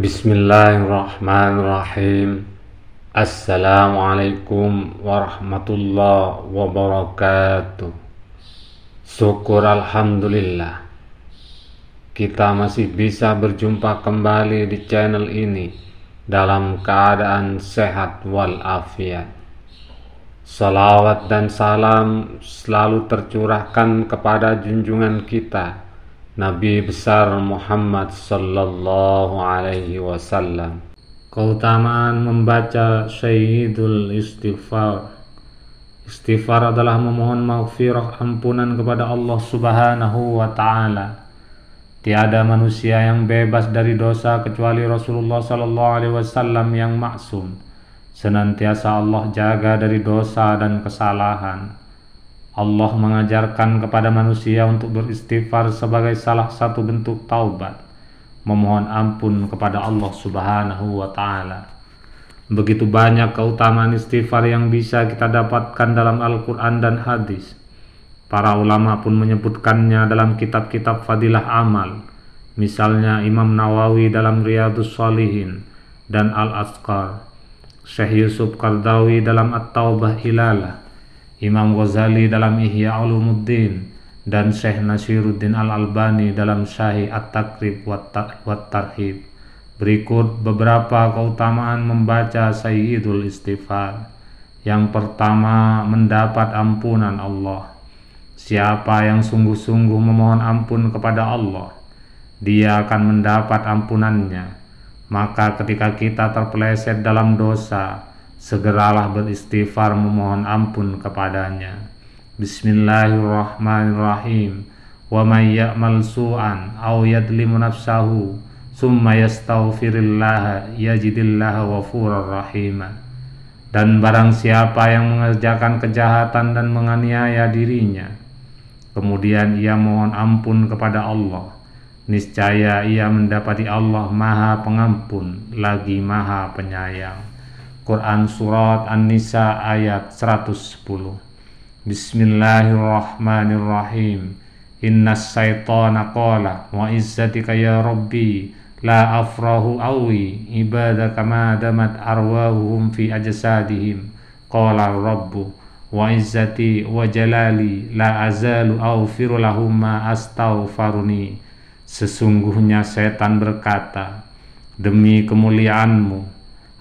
Bismillahirrahmanirrahim. Assalamualaikum warahmatullahi wabarakatuh. Syukur alhamdulillah, kita masih bisa berjumpa kembali di channel ini dalam keadaan sehat walafiat. Salawat dan salam selalu tercurahkan kepada junjungan kita Nabi besar Muhammad sallallahu alaihi wasallam. Keutamaan membaca Sayyidul Istighfar. Istighfar adalah memohon maghfirah, ampunan kepada Allah Subhanahu wa taala. Tiada manusia yang bebas dari dosa kecuali Rasulullah sallallahu alaihi wasallam yang maksum. Senantiasa Allah jaga dari dosa dan kesalahan. Allah mengajarkan kepada manusia untuk beristighfar sebagai salah satu bentuk taubat, memohon ampun kepada Allah Subhanahu wa taala. Begitu banyak keutamaan istighfar yang bisa kita dapatkan dalam Al-Qur'an dan hadis. Para ulama pun menyebutkannya dalam kitab-kitab fadilah amal. Misalnya Imam Nawawi dalam Riyadhus Shalihin dan Al-Azkar, Syekh Yusuf Qardawi dalam At-Taubah Ilalah, Imam Ghazali dalam Ihya Ulumuddin, dan Syekh Nasiruddin Al-Albani dalam Syahih At-Taqrib wat Tarhib. Berikut beberapa keutamaan membaca Sayyidul Istighfar. Yang pertama, mendapat ampunan Allah. Siapa yang sungguh-sungguh memohon ampun kepada Allah, dia akan mendapat ampunannya. Maka ketika kita terpeleset dalam dosa, segeralah beristighfar memohon ampun kepadanya. Bismillahirrahmanirrahim. Wa may ya'mal su'an aw yadlimu nafsahu summa yastaghfirillaha yajidillaha ghafurar rahima. Dan barang siapa yang mengerjakan kejahatan dan menganiaya dirinya, kemudian ia mohon ampun kepada Allah, niscaya ia mendapati Allah Maha Pengampun lagi Maha Penyayang. Quran Surat An-Nisa ayat 110. Bismillahirrahmanirrahim. Innas syaitana qala wa izzatika ya rabbi la afrahu awi ibadaka ma damat arwahuhum fi ajsadihim. Qala rabbu wa izzati wa jalali la azalu aghfiru lahum ma astaghfaruni. Sesungguhnya setan berkata, demi kemuliaanmu,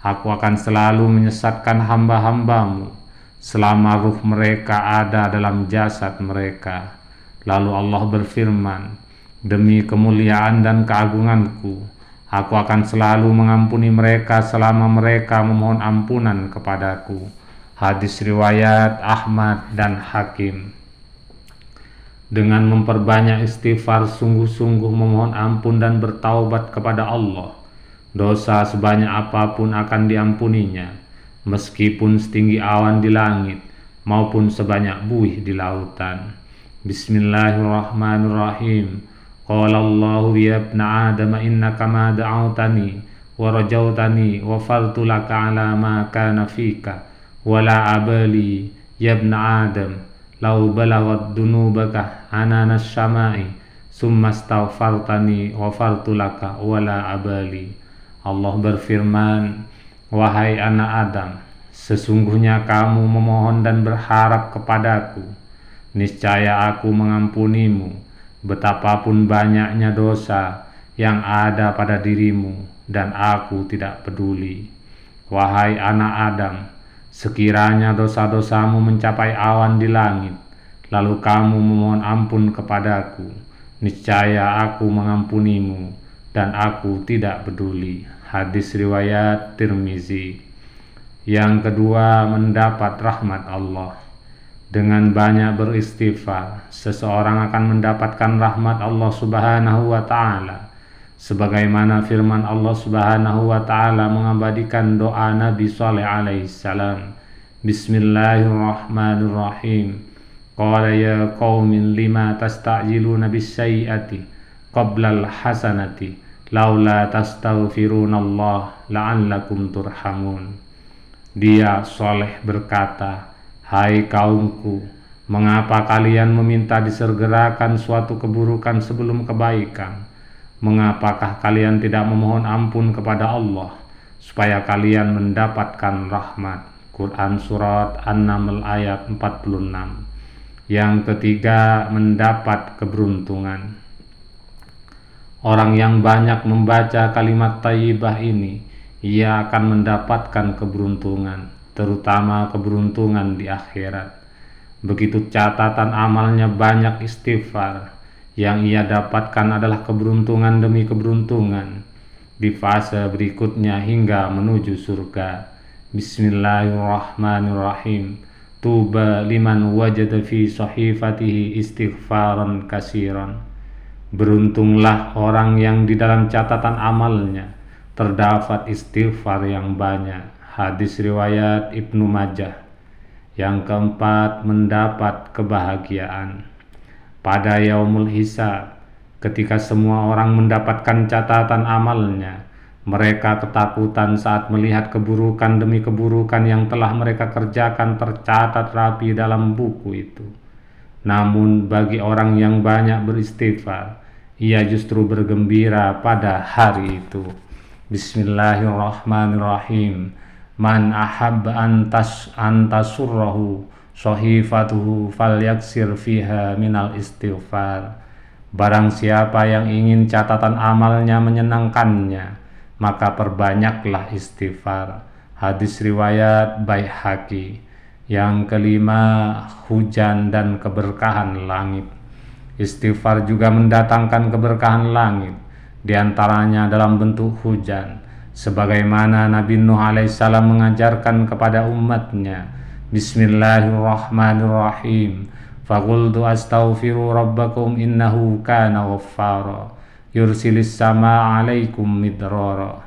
aku akan selalu menyesatkan hamba-hambamu selama ruh mereka ada dalam jasad mereka. Lalu Allah berfirman, demi kemuliaan dan keagunganku, aku akan selalu mengampuni mereka selama mereka memohon ampunan kepadaku. Hadis riwayat Ahmad dan Hakim. Dengan memperbanyak istighfar, sungguh-sungguh memohon ampun dan bertaubat kepada Allah, dosa sebanyak apapun akan diampuninya, meskipun setinggi awan di langit maupun sebanyak buih di lautan. Bismillahirrahmanirrahim. Qala Allahu ya ibna Adam innaka ma da'awtani wa rajautani wa fartu laka ala ma kana fika wa la abali ya ibna Adam law balagat dunubaka ananas syama'i summa astaghfartani wa fartu laka wa la abali. Allah berfirman, wahai anak Adam, sesungguhnya kamu memohon dan berharap kepadaku, niscaya aku mengampunimu betapapun banyaknya dosa yang ada pada dirimu, dan aku tidak peduli. Wahai anak Adam, sekiranya dosa-dosamu mencapai awan di langit, lalu kamu memohon ampun kepadaku, niscaya aku mengampunimu dan aku tidak peduli. Hadis riwayat Tirmizi. Yang kedua, mendapat rahmat Allah. Dengan banyak beristighfar, seseorang akan mendapatkan rahmat Allah Subhanahu wa taala. Sebagaimana firman Allah Subhanahu wa taala mengabadikan doa Nabi Shalih alaihi salam. Bismillahirrahmanirrahim. Qala ya qaumin lima tasta'jiluna bis-sayyi'ati qabla al-hasanati laula tastaghfirunallah la'allakum turhamun. Dia Saleh berkata, hai kaumku, mengapa kalian meminta disegerakan suatu keburukan sebelum kebaikan? Mengapakah kalian tidak memohon ampun kepada Allah supaya kalian mendapatkan rahmat? Quran Surat An-Naml ayat 46. Yang ketiga, mendapat keberuntungan. Orang yang banyak membaca kalimat thayyibah ini, ia akan mendapatkan keberuntungan, terutama keberuntungan di akhirat. Begitu catatan amalnya banyak istighfar, yang ia dapatkan adalah keberuntungan demi keberuntungan di fase berikutnya hingga menuju surga. Bismillahirrahmanirrahim. Tuba liman wajada fi sahifatihi istighfaran kasiran. Beruntunglah orang yang di dalam catatan amalnya terdapat istighfar yang banyak. Hadis riwayat Ibnu Majah. Yang keempat, mendapat kebahagiaan. Pada yaumul hisab, ketika semua orang mendapatkan catatan amalnya, mereka ketakutan saat melihat keburukan demi keburukan yang telah mereka kerjakan tercatat rapi dalam buku itu. Namun bagi orang yang banyak beristighfar, ia justru bergembira pada hari itu. Bismillahirrahmanirrahim. Man ahabba antasurrahu sahifatuhu falyaksir fiha minal istighfar. Barang siapa yang ingin catatan amalnya menyenangkannya, maka perbanyaklah istighfar. Hadis riwayat Baihaqi. Yang kelima, hujan dan keberkahan langit. Istighfar juga mendatangkan keberkahan langit, diantaranya dalam bentuk hujan, sebagaimana Nabi Nuh alaihissalam mengajarkan kepada umatnya. Bismillahirrahmanirrahim. Faqultu astaghfiru rabbakum innahu kana ghaffara yursilis sama alaikum midrara.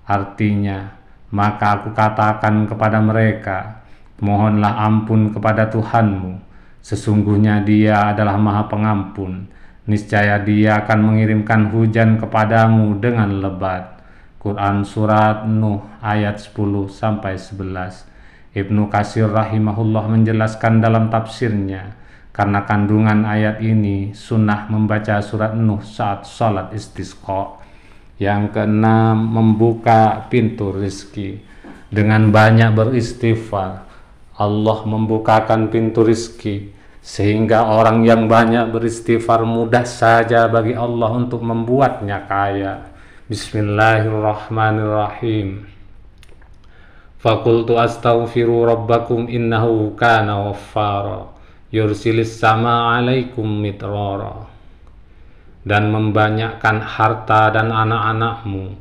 Artinya, maka aku katakan kepada mereka, mohonlah ampun kepada Tuhanmu. Sesungguhnya Dia adalah Maha Pengampun. Niscaya Dia akan mengirimkan hujan kepadamu dengan lebat. Quran Surat Nuh ayat 10-11. Ibnu Katsir rahimahullah menjelaskan dalam tafsirnya, karena kandungan ayat ini sunnah membaca surat Nuh saat salat istisqa. Yang keenam, membuka pintu rezeki. Dengan banyak beristighfar, Allah membukakan pintu rizki, sehingga orang yang banyak beristighfar mudah saja bagi Allah untuk membuatnya kaya. Bismillahirrahmanirrahim. Faqultu astaghfiru rabbakum innahu kana ghaffara yursilis sama alaikum midrara. Dan membanyakkan harta dan anak-anakmu,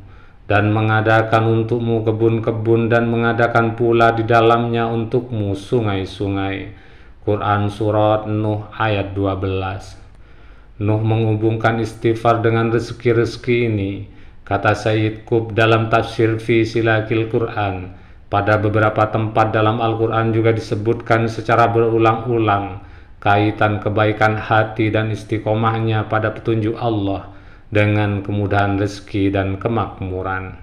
dan mengadakan untukmu kebun-kebun, dan mengadakan pula di dalamnya untukmu sungai-sungai. Quran Surat Nuh ayat 12. Nuh menghubungkan istighfar dengan rezeki-rezeki ini. Kata Sayyid Qutb dalam tafsir fi Silakil Quran, pada beberapa tempat dalam Al-Quran juga disebutkan secara berulang-ulang kaitan kebaikan hati dan istiqomahnya pada petunjuk Allah dengan kemudahan rezeki dan kemakmuran.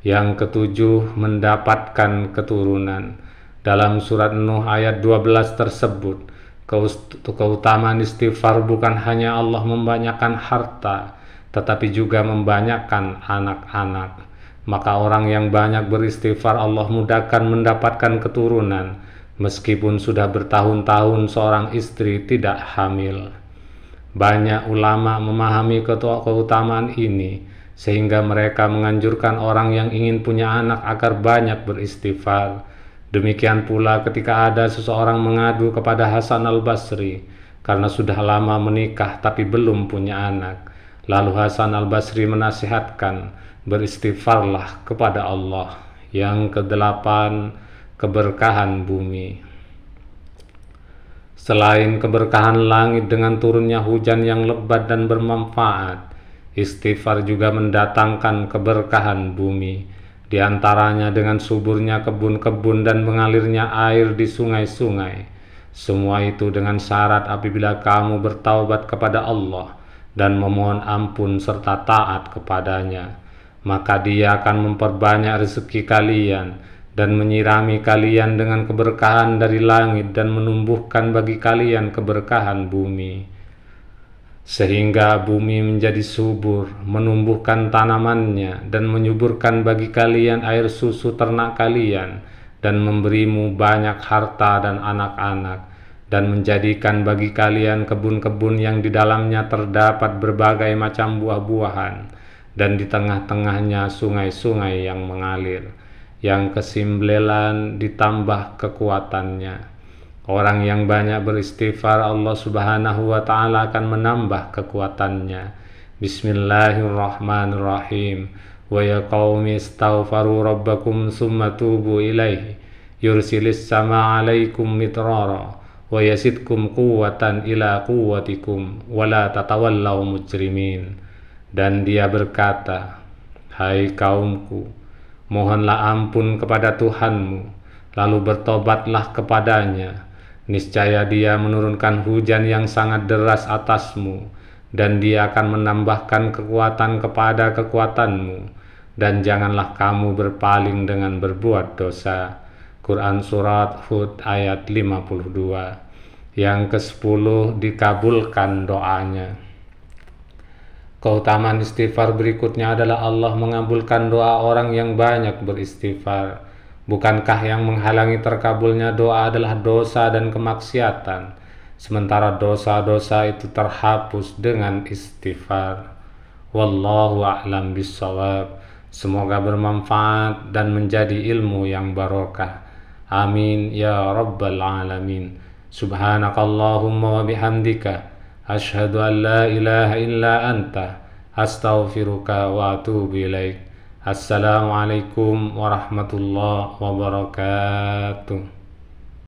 Yang ketujuh, mendapatkan keturunan. Dalam surat Nuh ayat 12 tersebut, keutamaan istighfar bukan hanya Allah membanyakkan harta, tetapi juga membanyakkan anak-anak. Maka orang yang banyak beristighfar, Allah mudahkan mendapatkan keturunan, meskipun sudah bertahun-tahun seorang istri tidak hamil. Banyak ulama memahami keutamaan ini, sehingga mereka menganjurkan orang yang ingin punya anak agar banyak beristighfar. Demikian pula ketika ada seseorang mengadu kepada Hasan al-Basri karena sudah lama menikah tapi belum punya anak. Lalu Hasan al-Basri menasihatkan, beristighfarlah kepada Allah. Yang kedelapan, keberkahan bumi. Selain keberkahan langit dengan turunnya hujan yang lebat dan bermanfaat, istighfar juga mendatangkan keberkahan bumi. Di antaranya dengan suburnya kebun-kebun dan mengalirnya air di sungai-sungai. Semua itu dengan syarat apabila kamu bertaubat kepada Allah dan memohon ampun serta taat kepadanya, maka Dia akan memperbanyak rezeki kalian dan menyirami kalian dengan keberkahan dari langit dan menumbuhkan bagi kalian keberkahan bumi. sehingga bumi menjadi subur, menumbuhkan tanamannya, dan menyuburkan bagi kalian air susu ternak kalian, dan memberimu banyak harta dan anak-anak, dan menjadikan bagi kalian kebun-kebun yang di dalamnya terdapat berbagai macam buah-buahan, dan di tengah-tengahnya sungai-sungai yang mengalir, yang kesimbelan ditambah kekuatannya. Orang yang banyak beristighfar, Allah Subhanahu wa Ta'ala akan menambah kekuatannya. Bismillahirrahmanirrahim. Wa ya qaumi istaghfaru rabbakum summa tubu ilaihi yursilis sama alaikum mitrara wa yasidkum quwwatan ila quwwatikum wa la tatawallaw mujrimin. Dan dia berkata, hai kaumku, mohonlah ampun kepada Tuhanmu, lalu bertobatlah kepadanya. Niscaya dia menurunkan hujan yang sangat deras atasmu, dan dia akan menambahkan kekuatan kepada kekuatanmu, dan janganlah kamu berpaling dengan berbuat dosa. Quran Surat Hud ayat 52. Yang ke-10, dikabulkan doanya. Keutamaan istighfar berikutnya adalah Allah mengabulkan doa orang yang banyak beristighfar. Bukankah yang menghalangi terkabulnya doa adalah dosa dan kemaksiatan, sementara dosa-dosa itu terhapus dengan istighfar. Wallahu a'lam bishawab. Semoga bermanfaat dan menjadi ilmu yang barokah. Amin ya rabbal alamin. Subhanakallahumma wa bihamdika asyhadu an la ilaha illa anta astaghfiruka wa atubu ilaik. Assalamualaikum warahmatullahi wabarakatuh.